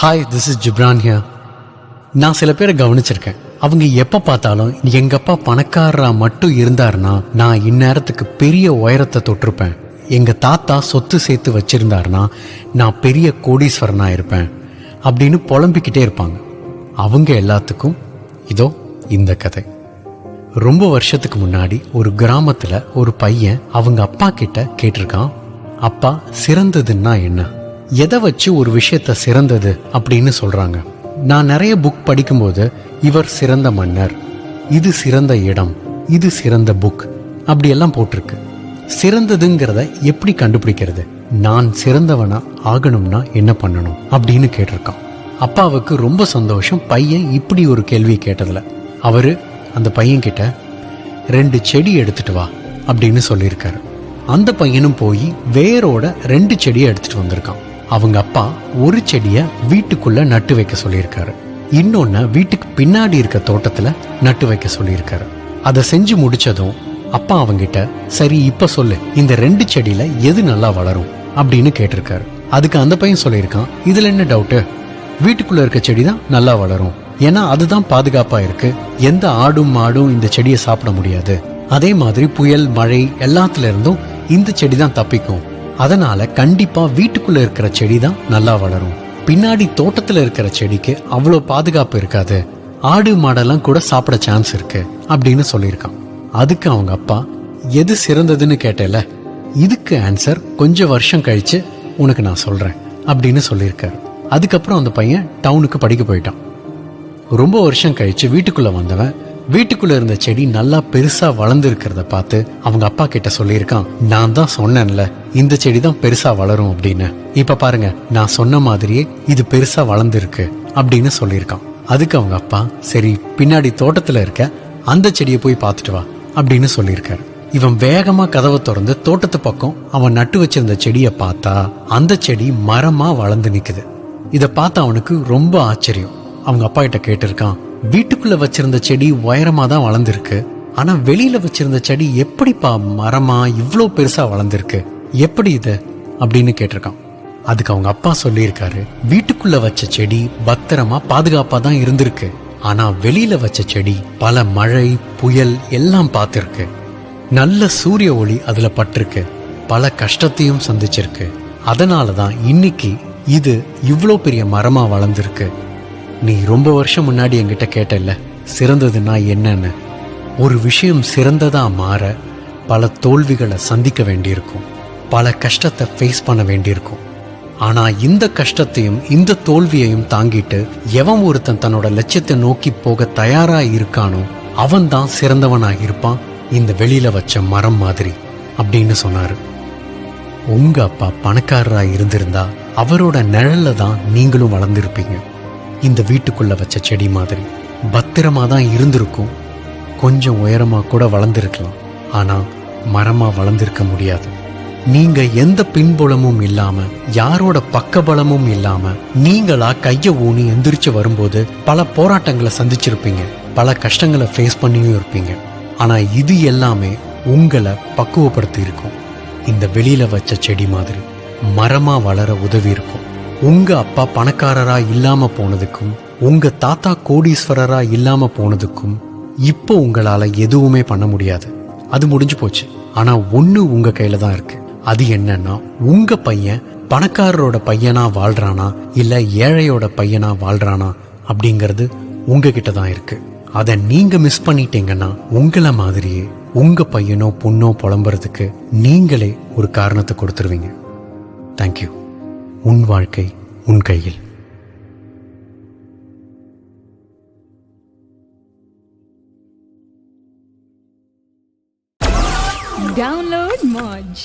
Hi, this is Ghibran here. நான் சில பேரை கவனிச்சிருக்கேன். அவங்க எப்போ பார்த்தாலும் எங்கப்பா பணக்காரரா மட்டும் இருந்தாருன்னா நான் இந்நேரத்துக்கு பெரிய உயரத்தை தொட்டிருப்பேன், எங்கள் தாத்தா சொத்து சேர்த்து வச்சிருந்தாருன்னா நான் பெரிய கோடீஸ்வரனாக இருப்பேன் அப்படின்னு புலம்பிக்கிட்டே இருப்பாங்க. அவங்க எல்லாத்துக்கும் இதோ இந்த கதை. ரொம்ப வருஷத்துக்கு முன்னாடி ஒரு கிராமத்தில் ஒரு பையன் அவங்க அப்பா கிட்ட கேட்டிருக்கான், அப்பா, சிறந்ததுன்னா என்ன? எதை வச்சு ஒரு விஷயத்த சிறந்தது அப்படின்னு சொல்றாங்க? நான் நிறைய புக் படிக்கும்போது இவர் சிறந்த மன்னர், இது சிறந்த இடம், இது சிறந்த புக் அப்படியெல்லாம் போட்டிருக்கு. சிறந்ததுங்கிறத எப்படி கண்டுபிடிக்கிறது? நான் சிறந்தவனா ஆகணும்னா என்ன பண்ணணும் அப்படின்னு கேட்டிருக்கான். அப்பாவுக்கு ரொம்ப சந்தோஷம் பையன் இப்படி ஒரு கேள்வி கேட்டதுல. அவரு அந்த பையன் கிட்ட 2 செடி எடுத்துட்டு வா அப்படின்னு சொல்லியிருக்காரு. அந்த பையனும் போய் வேரோட 2 செடியை எடுத்துட்டு வந்திருக்கான். அவங்க அப்பா ஒரு செடியை வீட்டுக்குள்ள நட்டு வைக்க சொல்லியிருக்காரு, இன்னொன்னு வீட்டுக்கு பின்னாடி இருக்க தோட்டத்துல நட்டு வைக்க சொல்லியிருக்காரு. அதை செஞ்சு முடிச்சதும் அப்பா அவங்கிட்ட, சரி இப்ப சொல்லு, இந்த 2 செடியில எது நல்லா வளரும் அப்படின்னு கேட்டிருக்காரு. அதுக்கு அந்த பையன் சொல்லியிருக்கான், இதுல என்ன டவுட்டு, வீட்டுக்குள்ள இருக்க செடி தான் நல்லா வளரும், ஏன்னா அதுதான் பாதுகாப்பா இருக்கு, எந்த ஆடும் மாடும் இந்த செடியை சாப்பிட முடியாது, அதே மாதிரி புயல் மழை எல்லாத்துல இருந்தும் இந்த செடி தான் தப்பிக்கும், அதனால கண்டிப்பா வீட்டுக்குள்ள இருக்கிற செடி தான் நல்லா வளரும், பின்னாடி தோட்டத்துல இருக்கிற செடிக்கு அவ்வளோ பாதுகாப்பு இருக்காது, ஆடு மாடெல்லாம் கூட சாப்பிட சான்ஸ் இருக்கு அப்படின்னு சொல்லியிருக்கான். அதுக்கு அவங்க அப்பா, எது சிறந்ததுன்னு கேட்டேல, இதுக்கு ஆன்சர் கொஞ்சம் வருஷம் கழிச்சு உனக்கு நான் சொல்றேன் அப்படின்னு சொல்லியிருக்காரு. அதுக்கப்புறம் அந்த பையன் டவுனுக்கு படிக்க போயிட்டான். ரொம்ப வருஷம் கழிச்சு வீட்டுக்குள்ள வந்தவன் வீட்டுக்குள்ள இருந்த செடி நல்லா பெருசா வளர்ந்து இருக்கிறத பார்த்து அவங்க அப்பா கிட்ட சொல்லியிருக்கான், நான் தான் சொன்னேன்ல இந்த செடி தான் பெருசா வளரும் அப்படின்னு, இப்ப பாருங்க நான் சொன்ன மாதிரியே இது பெருசா வளர்ந்துருக்கு அப்படின்னு சொல்லியிருக்கான். அதுக்கு அவங்க அப்பா, சரி பின்னாடி தோட்டத்துல இருக்க அந்த செடியை போய் பார்த்துட்டு வா அப்படின்னு சொல்லியிருக்காரு. இவன் வேகமா கதவை திறந்து தோட்டத்து பக்கம் அவன் நட்டு வச்சிருந்த செடியை பார்த்தா அந்த செடி மரமா வளர்ந்து நிக்குது. இதை பார்த்து அவனுக்கு ரொம்ப ஆச்சரியம். அவங்க அப்பா கிட்ட கேட்டிருக்கான், வீட்டுக்குள்ள வச்சிருந்த செடி உயரமா தான் வளர்ந்துருக்கு, ஆனா வெளியில வச்சிருந்த செடி எப்படிப்பா மரமா இவ்வளோ பெருசா வளர்ந்துருக்கு, எப்படி இது அப்படின்னு கேட்டிருக்கான். அதுக்கு அவங்க அப்பா சொல்லியிருக்காரு, வீட்டுக்குள்ள வச்ச செடி பத்திரமா பாதுகாப்பா தான் இருந்திருக்கு, ஆனா வெளியில வச்ச செடி பல மழை புயல் எல்லாம் பார்த்திருக்கு, நல்ல சூரிய ஒளி அதுல பட்டிருக்கு, பல கஷ்டத்தையும் சந்திச்சிருக்கு, அதனாலதான் இன்னைக்கு இது இவ்வளோ பெரிய மரமா வளர்ந்துருக்கு. நீ ரொம்ப வருஷம் முன்னாடி என்கிட்ட கேட்டல்ல சிறந்ததுன்னா என்னன்னு. ஒரு விஷயம் சிறந்ததா மாற பல தோல்விகளை சந்திக்க வேண்டியிருக்கும், பல கஷ்டத்தை ஃபேஸ் பண்ண வேண்டியிருக்கும். ஆனா இந்த கஷ்டத்தையும் இந்த தோல்வியையும் தாங்கிட்டு எவன் ஒருத்தன் தன்னோட லட்சியத்தை நோக்கி போக தயாரா இருக்கானோ அவன் தான் சிறந்தவனா இருப்பான், இந்த வெளியில வச்ச மரம் மாதிரி அப்படின்னு சொன்னாரு. உங்க அப்பா பணக்காரரா இருந்திருந்தா அவரோட நிழல்ல தான் நீங்களும் வளர்ந்துருப்பீங்க. இந்த வீட்டுக்குள்ள வச்ச செடி மாதிரி பத்திரமா தான் இருந்திருக்கும், கொஞ்சம் உயரமா கூட வளர்ந்துருக்கலாம், ஆனா மரமா வளர்ந்திருக்க முடியாது. நீங்க எந்த பின்புலமும் இல்லாம யாரோட பக்கபலமும் இல்லாம நீங்களா கைய ஊனி எந்திரிச்சு வரும்போது பல போராட்டங்களை சந்திச்சிருப்பீங்க, பல கஷ்டங்களை ஃபேஸ் பண்ணியும் இருப்பீங்க. ஆனா இது எல்லாமே உங்களை பக்குவப்படுத்தி இருக்கும். இந்த வெளியில வச்ச செடி மாதிரி மரமா வளர உதவி இருக்கும். உங்க அப்பா பணக்காரரா இல்லாம போனதுக்கும் உங்க தாத்தா கோடீஸ்வரரா இல்லாம போனதுக்கும் இப்போ உங்களால எதுவுமே பண்ண முடியாது, அது முடிஞ்சு போச்சு. ஆனா ஒண்ணு உங்க கையில தான் இருக்கு. அது என்னன்னா, உங்க பையன் பணக்காரரோட பையனா வாழ்றானா இல்ல ஏழையோட பையனா வாழ்றானா அப்படிங்கிறது உங்ககிட்ட தான் இருக்கு. அதை நீங்க மிஸ் பண்ணிட்டீங்கன்னா உங்களை மாதிரியே உங்க பையனோ பொண்ணோ புலம்புறதுக்கு நீங்களே ஒரு காரணத்தை கொடுத்துருவீங்க. தேங்க்யூ. உன் வாழ்க்கை உன் கையில். Download Moj.